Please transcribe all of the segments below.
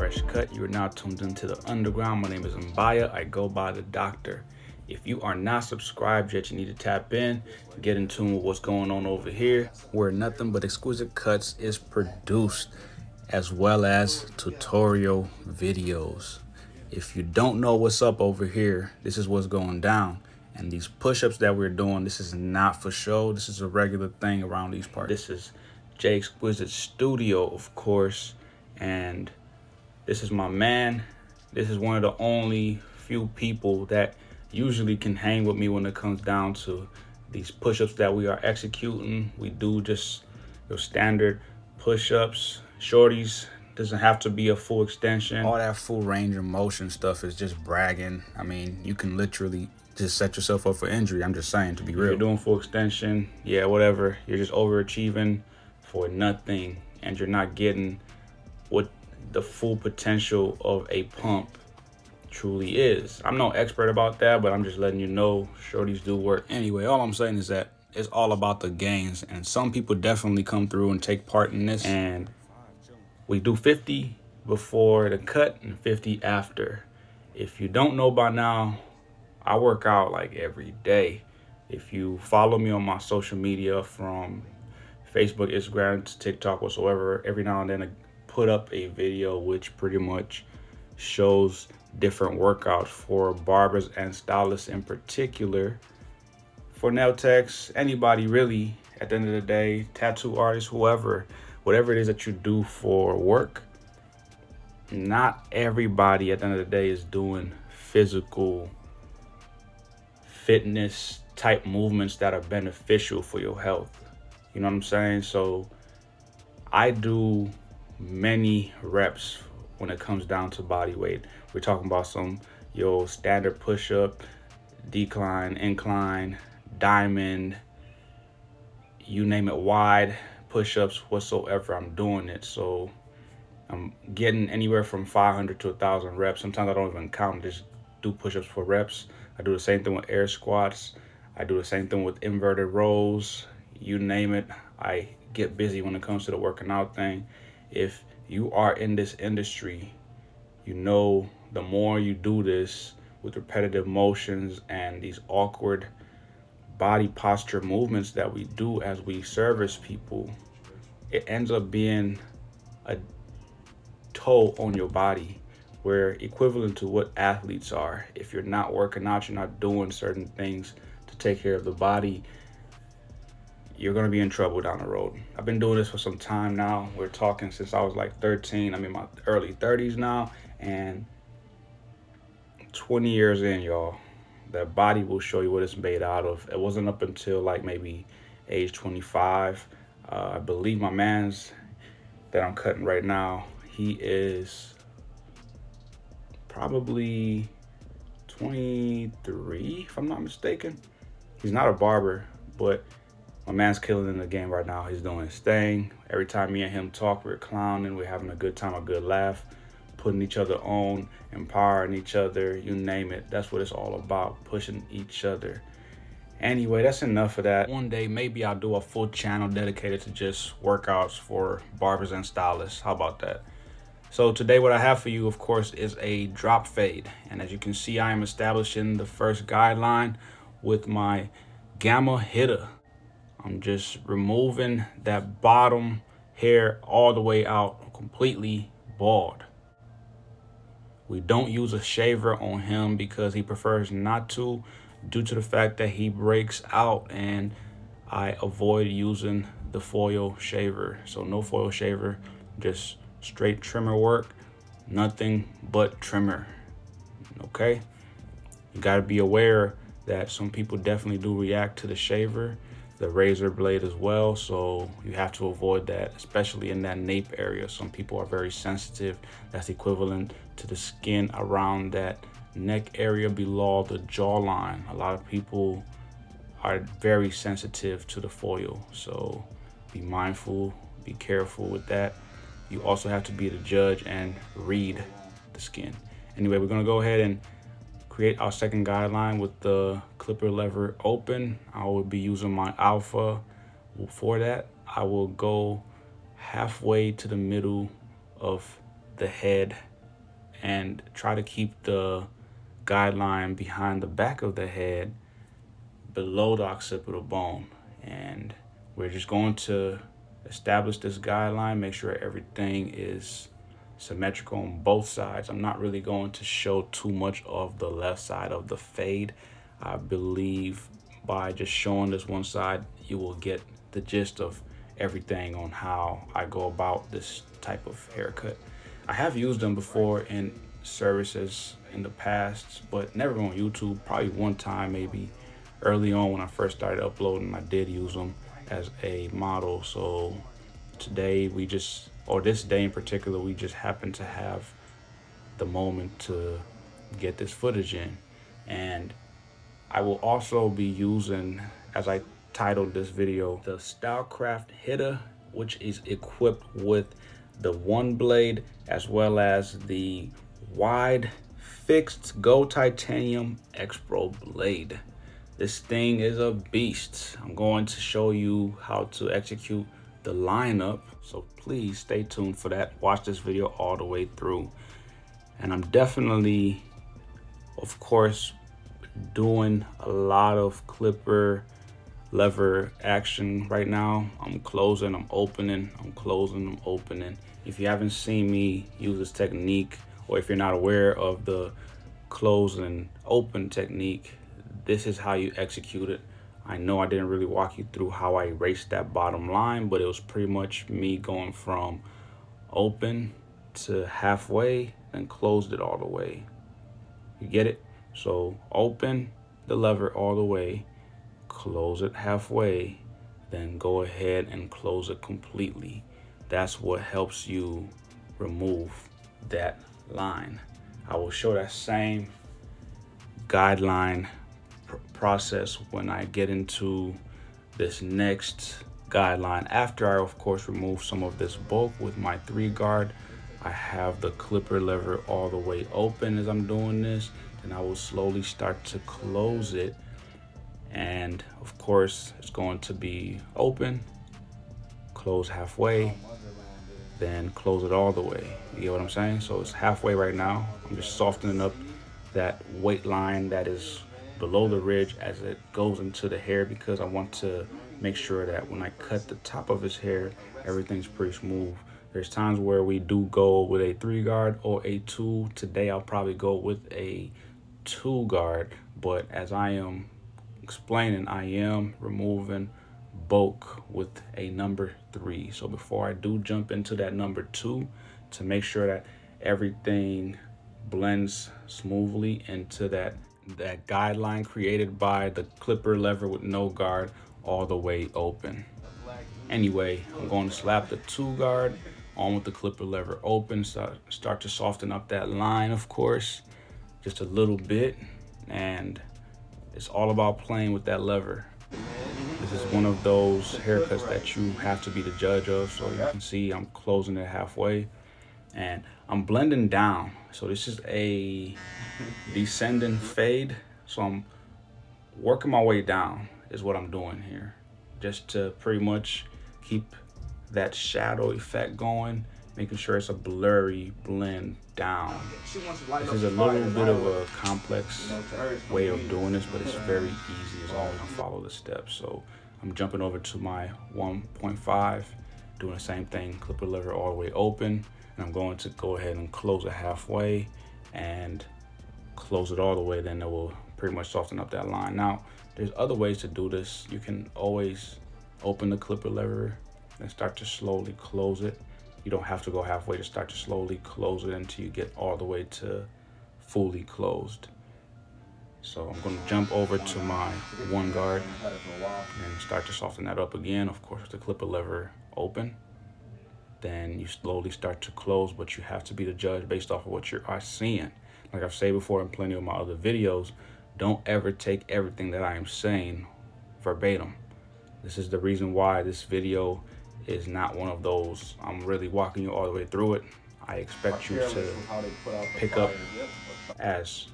fresh cut. You are now tuned into the underground. My name is Mbaya. I go by the doctor. If you are not subscribed yet, you need to tap in, get in tune with what's going on over here, where nothing but exquisite cuts is produced, as well as tutorial videos. If you don't know what's up over here, this is what's going down. And these push-ups that we're doing, this is not for show. This is a regular thing around these parts. This is J.Exquisite studio, of course, and this is my man. This is one of the only few people that usually can hang with me when it comes down to these push-ups that we are executing. We do just your standard push-ups. Shorties, doesn't have to be a full extension. All that full range of motion stuff is just bragging. I mean, you can literally just set yourself up for injury. I'm just saying, to be real. If you're doing full extension, yeah, whatever. You're just overachieving for nothing, and you're not getting what the full potential of a pump truly is. I'm no expert about that, but I'm just letting you know shorties do work. Anyway, all I'm saying is that it's all about the gains, and some people definitely come through and take part in this, and we do 50 before the cut and 50 after. If you don't know by now, I work out like every day. If you follow me on my social media from Facebook, Instagram, to TikTok, whatsoever, every now and then I put up a video which pretty much shows different workouts for barbers and stylists in particular, for nail techs, anybody really, at the end of the day, tattoo artists, whoever, whatever it is that you do for work. Not everybody at the end of the day is doing physical fitness type movements that are beneficial for your health. You know what I'm saying? So I do many reps when it comes down to body weight. We're talking about some standard push-up, decline, incline, diamond, you name it, wide push-ups whatsoever. I'm doing it. So I'm getting anywhere from 500 to 1,000 reps. Sometimes I don't even count, just do push-ups for reps. I do the same thing with air squats. I do the same thing with inverted rows. You name it. I get busy when it comes to the working out thing. If you are in this industry, you know the more you do this with repetitive motions and these awkward body posture movements that we do as we service people, it ends up being a toll on your body. We're equivalent to what athletes are. If you're not working out, you're not doing certain things to take care of the body, you're going to be in trouble down the road. I've been doing this for some time now. We're talking since I was like 13. I'm in my early 30s now, and 20 years in, y'all, that body will show you what it's made out of. It wasn't up until like maybe age 25. I believe my man's that I'm cutting right now, he is probably 23, if I'm not mistaken. He's not a barber, but my man's killing in the game right now. He's doing his thing. Every time me and him talk, we're clowning, we're having a good time, a good laugh, putting each other on, empowering each other, you name it. That's what it's all about, pushing each other. Anyway, that's enough of that. One day, maybe I'll do a full channel dedicated to just workouts for barbers and stylists. How about that? So today what I have for you, of course, is a drop fade. And as you can see, I am establishing the first guideline with my Gamma hitter. I'm just removing that bottom hair all the way out, completely bald. We don't use a shaver on him because he prefers not to, due to the fact that he breaks out, and I avoid using the foil shaver. So no foil shaver, just straight trimmer work, nothing but trimmer. Okay, you got to be aware that some people definitely do react to the shaver, the razor blade as well, so you have to avoid that, especially in that nape area. Some people are very sensitive. That's equivalent to the skin around that neck area below the jawline. A lot of people are very sensitive to the foil, so be mindful, be careful with that. You also have to be the judge and read the skin. Anyway, we're gonna go ahead and create our second guideline with the clipper lever open. I will be using my alpha for that. I will go halfway to the middle of the head and try to keep the guideline behind the back of the head below the occipital bone. And we're just going to establish this guideline, make sure everything is symmetrical on both sides. I'm not really going to show too much of the left side of the fade. I believe by just showing this one side, you will get the gist of everything on how I go about this type of haircut. I have used them before in services in the past, but never on YouTube. Probably one time, maybe early on when I first started uploading, I did use them as a model. So today this day in particular, we just happen to have the moment to get this footage in. And I will also be using, as I titled this video, the Stylecraft hitter, which is equipped with the one blade as well as the wide fixed gold titanium X Pro blade. This thing is a beast. I'm going to show you how to execute the lineup, so please stay tuned for that. Watch this video all the way through. And I'm definitely, of course, doing a lot of clipper lever action right now. I'm closing, I'm opening, I'm closing, I'm opening. If you haven't seen me use this technique, or if you're not aware of the close and open technique, this is how you execute it. I know I didn't really walk you through how I erased that bottom line, but it was pretty much me going from open to halfway and closed it all the way. You get it? So open the lever all the way, close it halfway, then go ahead and close it completely. That's what helps you remove that line. I will show that same guideline process when I get into this next guideline. After I, of course, remove some of this bulk with my 3-guard, I have the clipper lever all the way open as I'm doing this, and I will slowly start to close it. And of course, it's going to be open, close halfway, then close it all the way. You get what I'm saying? So it's halfway right now. I'm just softening up that weight line that is below the ridge as it goes into the hair, because I want to make sure that when I cut the top of his hair, everything's pretty smooth. There's times where we do go with a 3-guard or a 2. Today I'll probably go with a 2-guard, but as I am explaining, I am removing bulk with a number 3. So before I do jump into that number 2, to make sure that everything blends smoothly into that guideline created by the clipper lever with no guard all the way open. Anyway, I'm going to slap the 2-guard on with the clipper lever open, start to soften up that line, of course, just a little bit. And it's all about playing with that lever. This is one of those haircuts that you have to be the judge of. So you can see I'm closing it halfway and I'm blending down. So this is a descending fade. So I'm working my way down is what I'm doing here, just to pretty much keep that shadow effect going, making sure it's a blurry blend down. This is a little bit of a complex way of doing this, but it's very easy as long as you follow the steps. So I'm jumping over to my 1.5, doing the same thing, clipper lever all the way open, and I'm going to go ahead and close it halfway and close it all the way, then it will pretty much soften up that line. Now, there's other ways to do this. You can always open the clipper lever and start to slowly close it. You don't have to go halfway to start to slowly close it until you get all the way to fully closed. So I'm going to jump over to my 1-guard and start to soften that up again. Of course, the clipper lever open. Then you slowly start to close, but you have to be the judge based off of what you are seeing. Like I've said before in plenty of my other videos, don't ever take everything that I am saying verbatim. This is the reason why this video is not one of those I'm really walking you all the way through it. I expect you to pick up as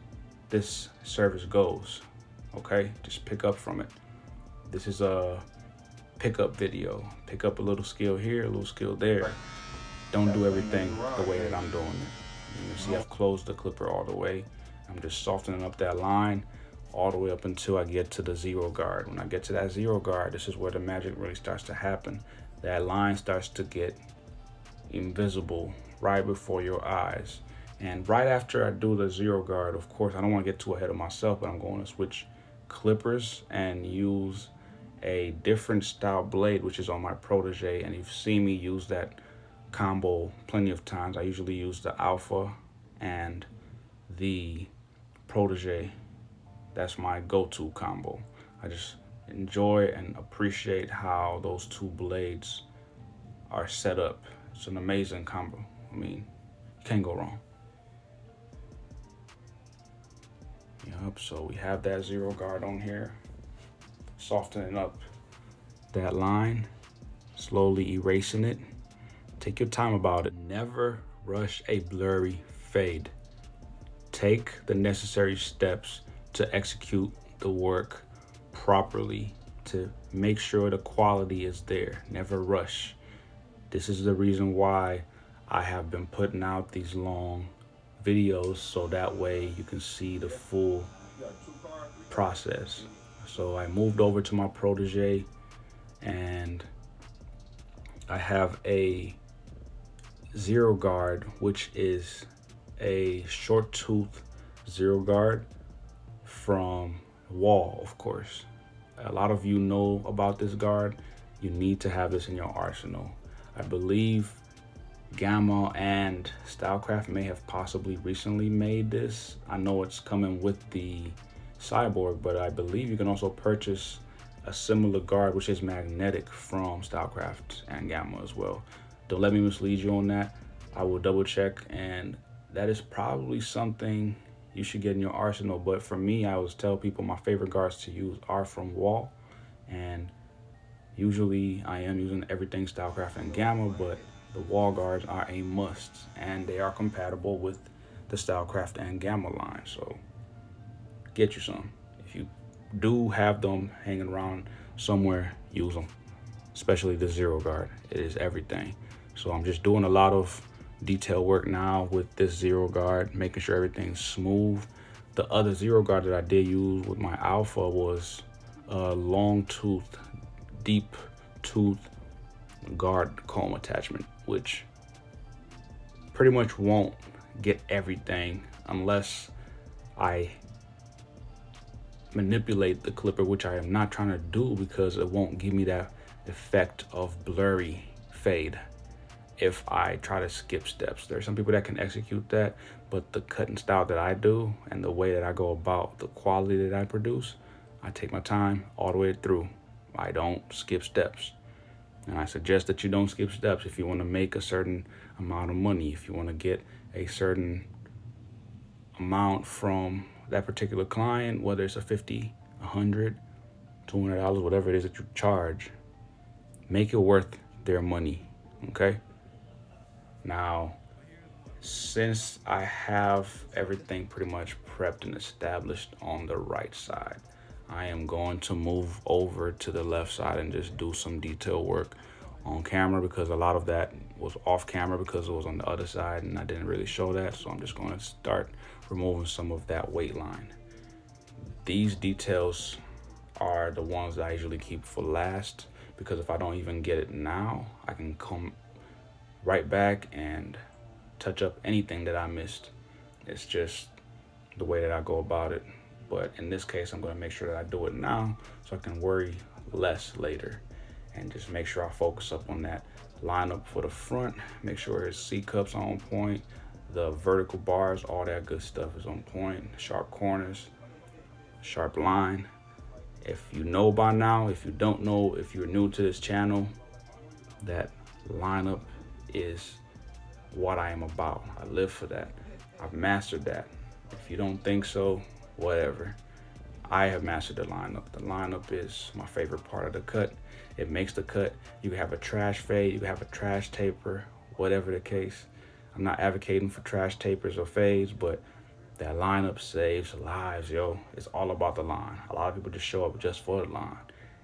this service goes, okay? Just pick up from it. This is a pickup video. Pick up a little skill here, a little skill there. Don't do everything the way that I'm doing it. You can see I've closed the clipper all the way. I'm just softening up that line all the way up until I get to the zero guard. When I get to that zero guard, this is where the magic really starts to happen. That line starts to get invisible right before your eyes. And right after I do the zero guard, of course, I don't want to get too ahead of myself, but I'm going to switch clippers and use a different style blade, which is on my Protege. And you've seen me use that combo plenty of times. I usually use the Alpha and the Protege. That's my go-to combo. I just enjoy and appreciate how those two blades are set up. It's an amazing combo. I mean, you can't go wrong. Yep, so we have that zero guard on here. Softening up that line, slowly erasing it. Take your time about it. Never rush a blurry fade. Take the necessary steps to execute the work properly, to make sure the quality is there. Never rush. This is the reason why I have been putting out these long videos, so that way you can see the full process. So I moved over to my Protege, and I have a zero guard, which is a short tooth zero guard from Wall, of course. A lot of you know about this guard. You need to have this in your arsenal. I believe Gamma and Stylecraft may have possibly recently made this. I know it's coming with the Cyborg, but I believe you can also purchase a similar guard, which is magnetic, from Stylecraft and Gamma as well. Don't let me mislead you on that. I will double check, and that is probably something you should get in your arsenal. But for me, I always tell people my favorite guards to use are from Wall, and usually I am using everything Stylecraft and Gamma, but the Wall guards are a must, and they are compatible with the Stylecraft and Gamma line. So get you some. If you do have them hanging around somewhere, use them, especially the zero guard. It is everything. So I'm just doing a lot of detail work now with this zero guard, making sure everything's smooth. The other zero guard that I did use with my Alpha was a long tooth, deep tooth guard comb attachment, which pretty much won't get everything unless I manipulate the clipper, which I am not trying to do, because it won't give me that effect of blurry fade if I try to skip steps. There are some people that can execute that, but the cutting style that I do and the way that I go about the quality that I produce, I take my time all the way through. I don't skip steps. And I suggest that you don't skip steps if you want to make a certain amount of money, if you want to get a certain amount from that particular client, whether it's a $50, $100, $200, whatever it is that you charge, make it worth their money, okay? Now, since I have everything pretty much prepped and established on the right side, I am going to move over to the left side and just do some detail work on camera, because a lot of that was off camera because it was on the other side and I didn't really show that. So I'm just going to start removing some of that weight line. These details are the ones that I usually keep for last, because if I don't even get it now, I can come right back and touch up anything that I missed. It's just the way that I go about it. But in this case, I'm going to make sure that I do it now so I can worry less later, and just make sure I focus up on that lineup for the front. Make sure his C-cups are on point, the vertical bars, all that good stuff is on point, sharp corners, sharp line. If you know by now, if you don't know, if you're new to this channel, that lineup is what I am about. I live for that. I've mastered that. If you don't think so, whatever. I have mastered the lineup. The lineup is my favorite part of the cut. It makes the cut. You can have a trash fade, you can have a trash taper, whatever the case. I'm not advocating for trash tapers or fades, but that lineup saves lives, yo. It's all about the line. A lot of people just show up just for the line.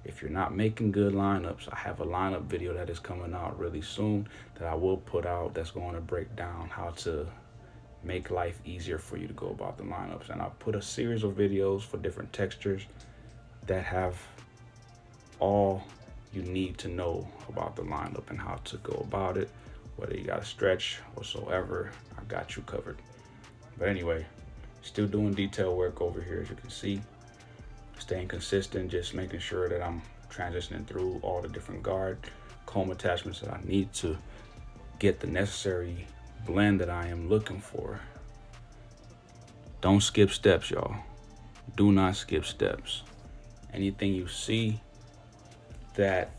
If you're not making good lineups, I have a lineup video that is coming out really soon that I will put out, that's going to break down how to make life easier for you to go about the lineups. And I'll put a series of videos for different textures that have all you need to know about the lineup and how to go about it. Whether you got to stretch whatsoever, I got you covered. But anyway, still doing detail work over here, as you can see. Staying consistent, just making sure that I'm transitioning through all the different guard comb attachments that I need to get the necessary blend that I am looking for. Don't skip steps, y'all. Do not skip steps. Anything you see that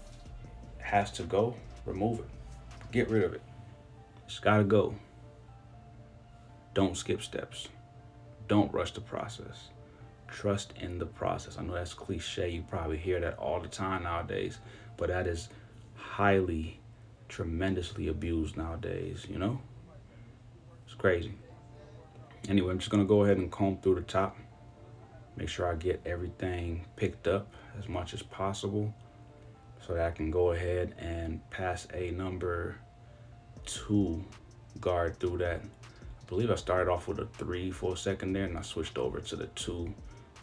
has to go, remove it. Get rid of it. It's gotta go. Don't skip steps. Don't rush the process. Trust in the process. I know that's cliche. You probably hear that all the time nowadays, but that is highly, tremendously abused nowadays, you know? It's crazy. Anyway, I'm just gonna go ahead and comb through the top. Make sure I get everything picked up as much as possible so that I can go ahead and pass a number 2 guard through that. I believe I started off with a 3 for a second there and I switched over to the 2.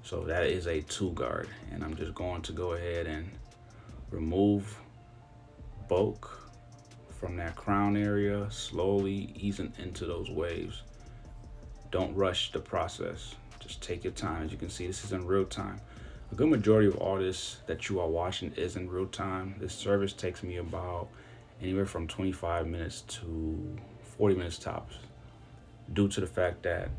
So that is a 2 guard. And I'm just going to go ahead and remove bulk from that crown area, slowly easing into those waves. Don't rush the process. Just take your time. As you can see, this is in real time. A good majority of all this that you are watching is in real time. This service takes me about anywhere from 25 minutes to 40 minutes tops, due to the fact that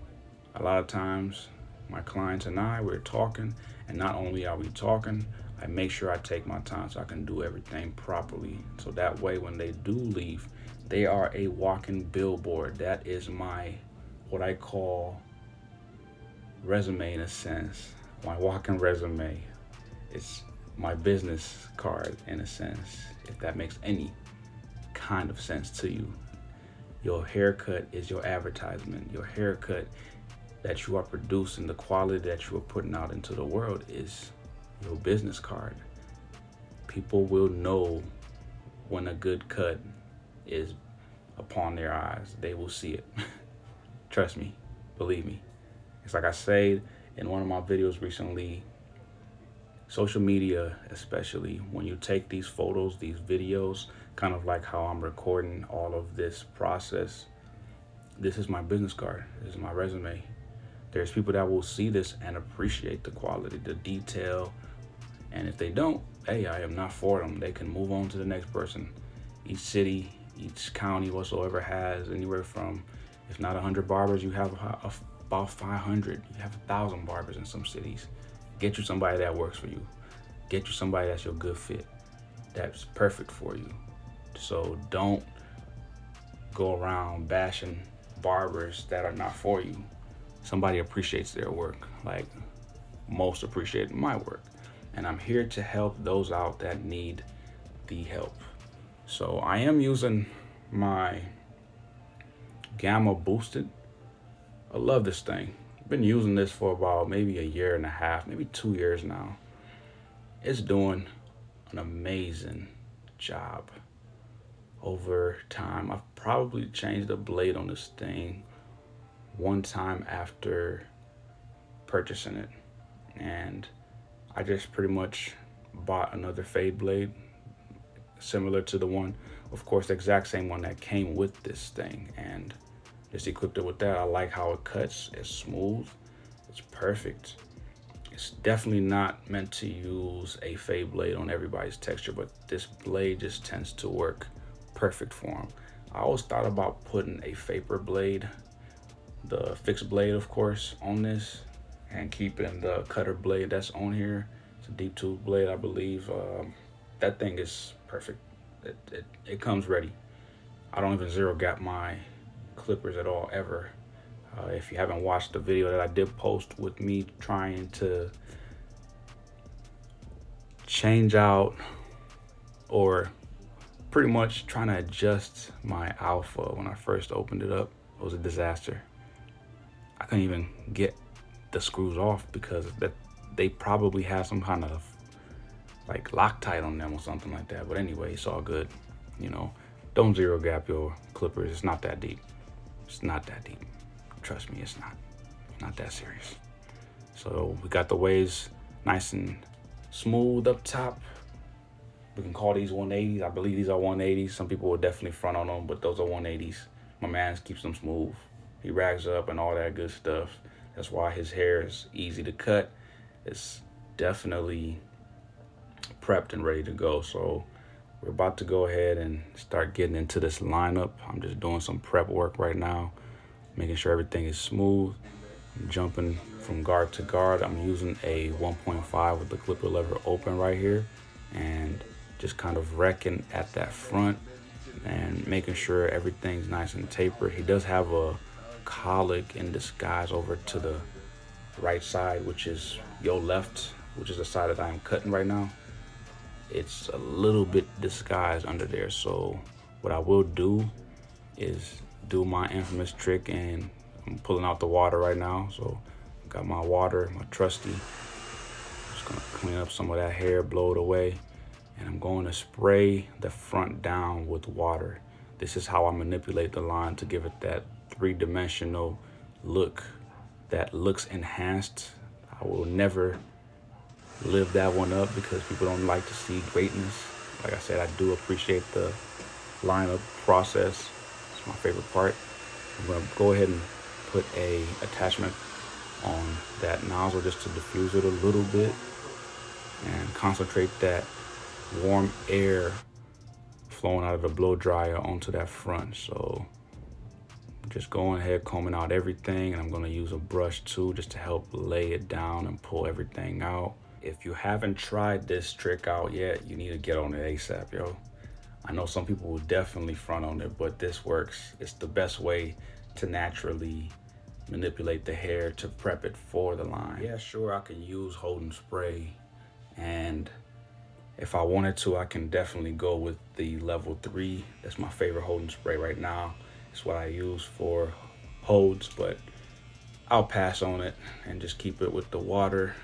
a lot of times my clients and we're talking, and not only are we talking, I make sure I take my time so I can do everything properly. So that way when they do leave, they are a walking billboard. That is my, what I call resume in a sense. My walking resume. It's my business card in a sense, if that makes any kind of sense to you. Your haircut is your advertisement. Your haircut that you are producing, the quality that you are putting out into the world is your business card. People will know when a good cut is upon their eyes. They will see it. Trust me, believe me. It's like I said in one of my videos recently, social media especially, when you take these photos, these videos, kind of like how I'm recording all of this process, this is my business card. This is my resume. There's people that will see this and appreciate the quality, the detail. And if they don't, hey, I am not for them. They can move on to the next person. Each city, each county whatsoever has anywhere from, if not 100 barbers, you have about 500. You have 1,000 barbers in some cities. Get you somebody that works for you. Get you somebody that's your good fit, that's perfect for you. So don't go around bashing barbers that are not for you. Somebody appreciates their work, like most appreciate my work. And I'm here to help those out that need the help. So I am using my Gamma Boosted. I love this thing. I've been using this for about maybe a year and a half, maybe 2 years now. It's doing an amazing job over time. I've probably changed the blade on this thing one time after purchasing it, and I just pretty much bought another fade blade similar to the one, of course, the exact same one that came with this thing, and just equipped it with that. I like how it cuts. It's smooth. It's perfect. It's definitely not meant to use a fade blade on everybody's texture, but this blade just tends to work perfect for them. I always thought about putting a vapor blade, the fixed blade, of course, on this, and keeping the cutter blade that's on here. It's a deep tooth blade, I believe. That thing is perfect. It comes ready. I don't even zero gap my clippers at all, ever. If you haven't watched the video that I did post with me trying to change out, or pretty much trying to adjust my alpha when I first opened it up, it was a disaster. I couldn't even get the screws off because they probably have some kind of like Loctite on them or something like that. But anyway, it's all good. You know, don't zero gap your clippers. It's not that deep. It's not that deep. trust me, it's not that serious. So we got the waves nice and smooth up top. We can call these 180s. I believe these are 180s. Some people will definitely front on them, but those are 180s. My man keeps them smooth. He rags up and all that good stuff. That's why his hair is easy to cut. It's definitely prepped and ready to go. So we're about to go ahead and start getting into this lineup. I'm just doing some prep work right now, making sure everything is smooth. I'm jumping from guard to guard. I'm using a 1.5 with the clipper lever open right here, and just kind of wrecking at that front and making sure everything's nice and tapered. He does have a colic in disguise over to the right side, which is your left, which is the side that I'm cutting right now. It's a little bit disguised under there. So what I will do is do my infamous trick, and I'm pulling out the water right now. So I got my water, my trusty. Just gonna clean up some of that hair, blow it away. And I'm going to spray the front down with water. This is how I manipulate the line to give it that three-dimensional look that looks enhanced. I will never live that one up because people don't like to see greatness. Like I said, I do appreciate the lineup process. It's my favorite part. I'm gonna go ahead and put a attachment on that nozzle just to diffuse it a little bit and concentrate that warm air flowing out of the blow dryer onto that front. So just going ahead, combing out everything, and I'm gonna use a brush too just to help lay it down and pull everything out. If you haven't tried this trick out yet, you need to get on it ASAP, yo. I know some people will definitely front on it, but this works. It's the best way to naturally manipulate the hair to prep it for the line. Yeah, sure, I can use hold and spray, and if I wanted to, I can definitely go with the level 3. That's my favorite hold and spray right now. It's what I use for holds, but I'll pass on it and just keep it with the water.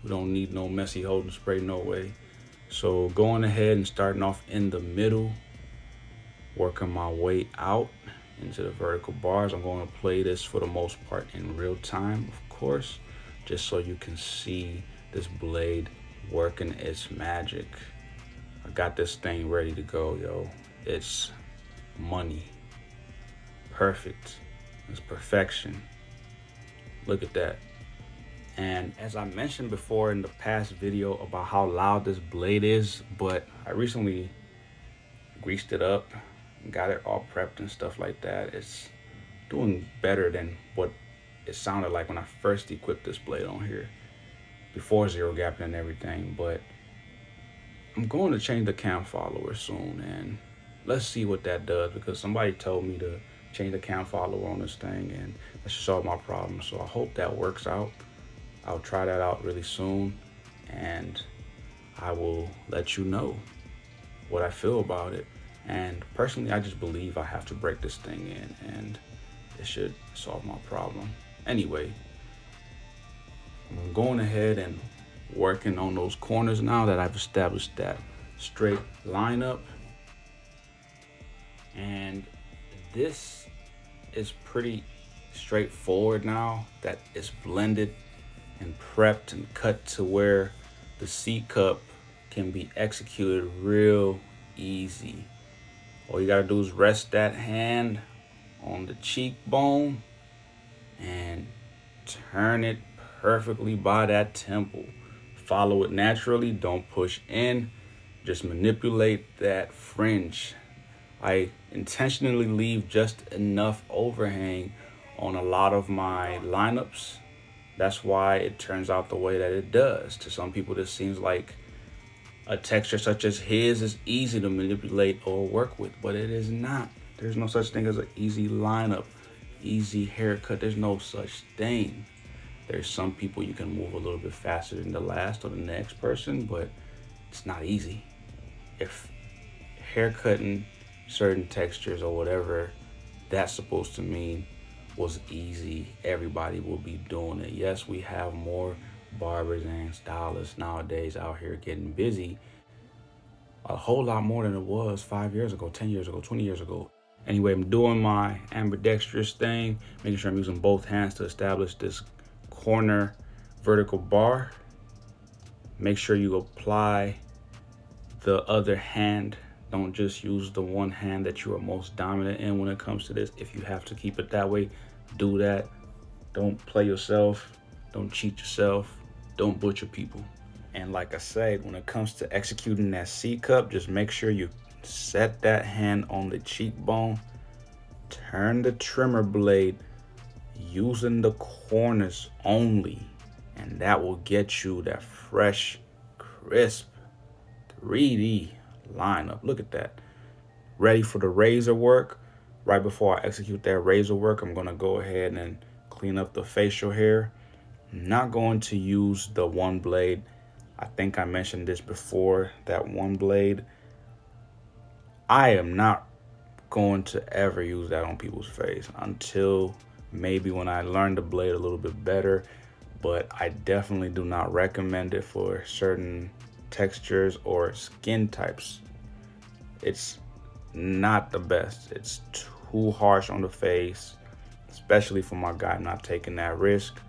We don't need no messy hold and spray, no way. So going ahead and starting off in the middle, working my way out into the vertical bars. I'm going to play this for the most part in real time, of course, just so you can see this blade working its magic. I got this thing ready to go, yo. It's money. Perfect. It's perfection. Look at that. And as I mentioned before in the past video about how loud this blade is, but I recently greased it up and got it all prepped and stuff like that. It's doing better than what it sounded like when I first equipped this blade on here, before zero gapping and everything. But I'm going to change the cam follower soon, and let's see what that does, because somebody told me to change the cam follower on this thing, and that should solve my problem. So I hope that works out. I'll try that out really soon, and I will let you know what I feel about it. And personally, I just believe I have to break this thing in, and it should solve my problem. Anyway, I'm going ahead and working on those corners now that I've established that straight lineup. And this is pretty straightforward now that it's blended and prepped and cut to where the C cup can be executed real easy. All you gotta do is rest that hand on the cheekbone and turn it perfectly by that temple. Follow it naturally, don't push in, just manipulate that fringe. I intentionally leave just enough overhang on a lot of my lineups. That's why it turns out the way that it does. To some people, this seems like a texture such as his is easy to manipulate or work with, but it is not. There's no such thing as an easy lineup, easy haircut. There's no such thing. There's some people you can move a little bit faster than the last or the next person, but it's not easy. If haircutting certain textures or whatever that's supposed to mean was easy, everybody will be doing it. Yes, we have more barbers and stylists nowadays out here getting busy, a whole lot more than it was 5 years ago, 10 years ago, 20 years ago. Anyway, I'm doing my ambidextrous thing, making sure I'm using both hands to establish this corner vertical bar. Make sure you apply the other hand. Don't just use the one hand that you are most dominant in when it comes to this. If you have to keep it that way, do that. Don't play yourself. Don't cheat yourself. Don't butcher people. And like I said, when it comes to executing that C cup, just make sure you set that hand on the cheekbone. Turn the trimmer blade using the corners only, and that will get you that fresh, crisp 3D lineup. Look at that. Ready for the razor work. Right before I execute that razor work, I'm gonna go ahead and clean up the facial hair. I'm not going to use the one blade. I think I mentioned this before, that one blade. I am not going to ever use that on people's face until maybe when I learn the blade a little bit better, but I definitely do not recommend it for certain textures or skin types. It's not the best. It's too harsh on the face, especially for my guy not taking that risk.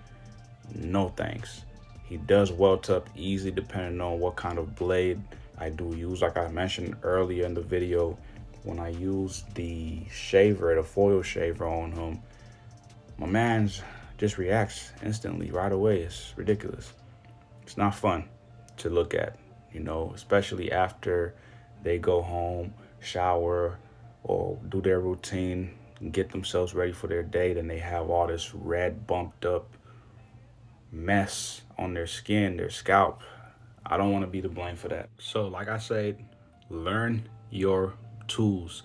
No thanks. He does welt up easy depending on what kind of blade I do use. Like I mentioned earlier in the video, when I use the shaver, the foil shaver on him, my man's just reacts instantly right away. It's ridiculous. It's not fun to look at, you know, especially after they go home, shower, or do their routine, and get themselves ready for their day. Then they have all this red bumped up mess on their skin, their scalp. I don't want to be to blame for that. So like I said, learn your tools.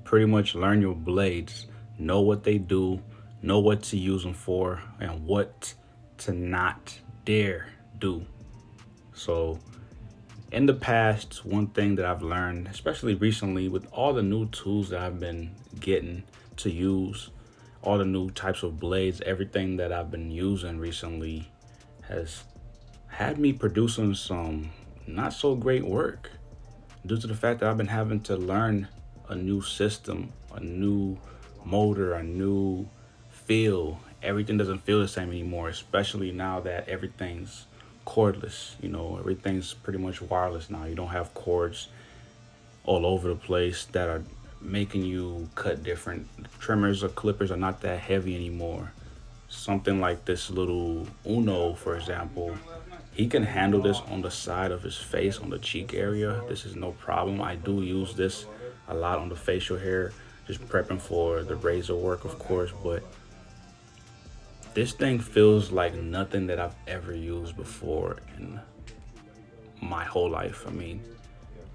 Pretty much learn your blades. Know what they do, know what to use them for, and what to not dare do. So in the past, one thing that I've learned, especially recently with all the new tools that I've been getting to use, all the new types of blades, everything that I've been using recently has had me producing some not so great work due to the fact that I've been having to learn a new system, a new motor, a new feel. Everything doesn't feel the same anymore, especially now that everything's cordless. You know, everything's pretty much wireless now. You don't have cords all over the place that are making you cut different. Trimmers or clippers are not that heavy anymore. Something like this little Uno, for example, he can handle this on the side of his face, on the cheek area. This is no problem. I do use this a lot on the facial hair, just prepping for the razor work, of course, but this thing feels like nothing that I've ever used before in my whole life. I mean,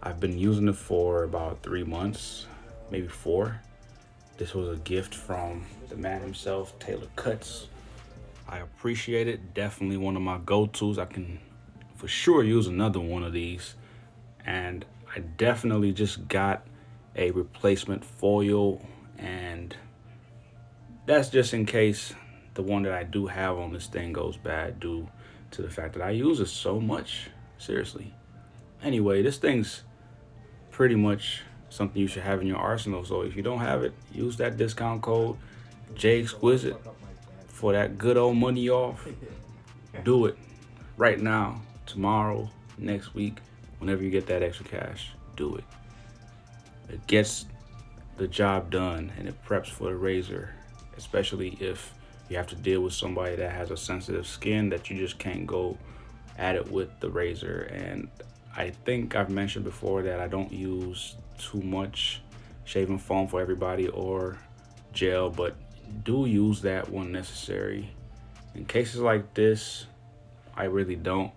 I've been using it for about 3 months, maybe 4. This was a gift from the man himself, Taylor Cuts. I appreciate it. Definitely one of my go-tos. I can for sure use another one of these. And I definitely just got a replacement foil, and that's just in case the one that I do have on this thing goes bad due to the fact that I use it so much. Seriously. Anyway, this thing's pretty much something you should have in your arsenal. So if you don't have it, use that discount code J.Exquisite for that good old money off. Do it right now, tomorrow, next week, whenever you get that extra cash, do it. It gets the job done and it preps for the razor, especially if you have to deal with somebody that has a sensitive skin that you just can't go at it with the razor. And I think I've mentioned before that I don't use too much shaving foam for everybody or gel, but do use that when necessary. In cases like this, I really don't.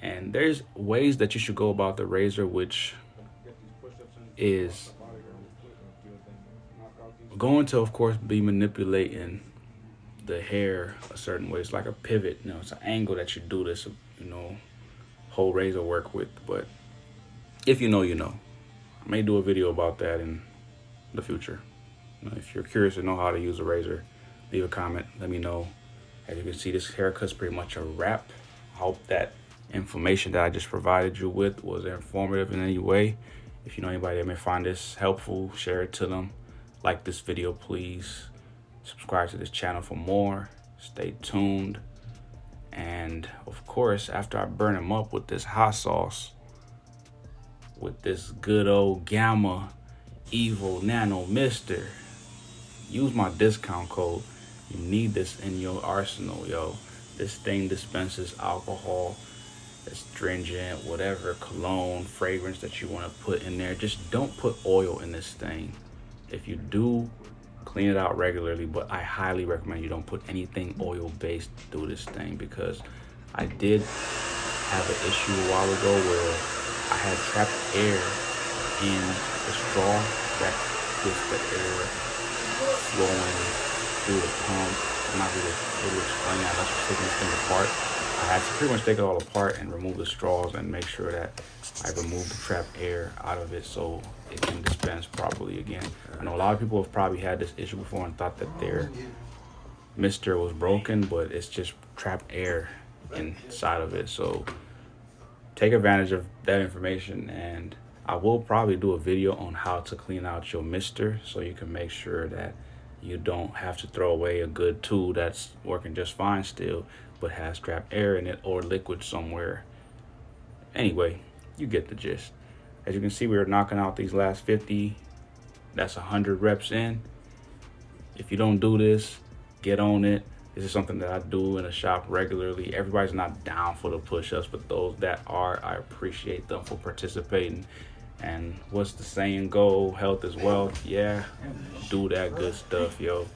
And there's ways that you should go about the razor, which is going to, of course, be manipulating the hair a certain way. It's like a pivot, you know, it's an angle that you do this, you know, whole razor work with. But if you know, you know. I may do a video about that in the future. You know, if you're curious to know how to use a razor, leave a comment, let me know. As you can see, this haircut's pretty much a wrap. I hope that information that I just provided you with was informative in any way. If you know anybody that may find this helpful, share it to them. Like this video, please. Subscribe to this channel for more. Stay tuned. And of course, after I burn them up with this hot sauce, with this good old Gamma Evil Nano Mister, use my discount code. You need this in your arsenal, yo. This thing dispenses alcohol, astringent, whatever, cologne, fragrance that you want to put in there. Just don't put oil in this thing. If you do, clean it out regularly, but I highly recommend you don't put anything oil-based through this thing, because I did have an issue a while ago where I had trapped air in the straw that gets the air flowing through the pump. I'm not really able to explain that unless you're taking this thing apart. I had to pretty much take it all apart and remove the straws and make sure that I remove the trapped air out of it so it can dispense properly again. I know a lot of people have probably had this issue before and thought that their mister was broken, but it's just trapped air inside of it. So take advantage of that information, and I will probably do a video on how to clean out your mister so you can make sure that you don't have to throw away a good tool that's working just fine still, but has trapped air in it or liquid somewhere. Anyway, you get the gist. As you can see, we're knocking out these last 50. That's 100 reps in. If you don't do this, get on it. This is something that I do in the shop regularly. Everybody's not down for the push-ups, but those that are, I appreciate them for participating. And what's the saying go? Health is wealth. Yeah, do that good stuff, yo.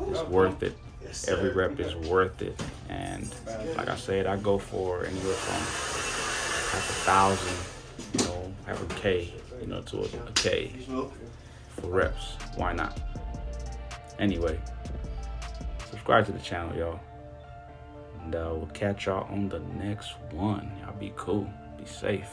It's worth it. Every rep is worth it. And like I said, I go for anywhere from half 1,000, half a K, to a K for reps. Why not? Anyway, subscribe to the channel, y'all. And we'll catch y'all on the next one. Y'all be cool. Be safe.